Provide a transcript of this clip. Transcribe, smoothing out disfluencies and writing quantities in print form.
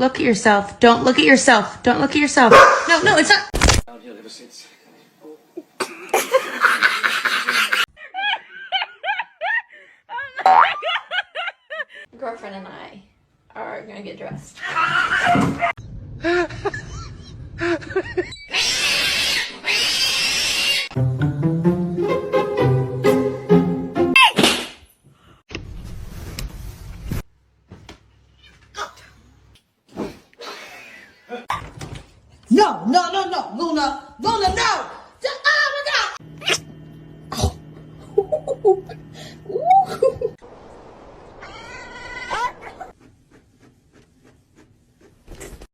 look at yourself. Don't look at yourself. Don't look at yourself. No, no, it's not. Girlfriend and I are gonna get dressed. No, no, no, no, Luna, Luna, no!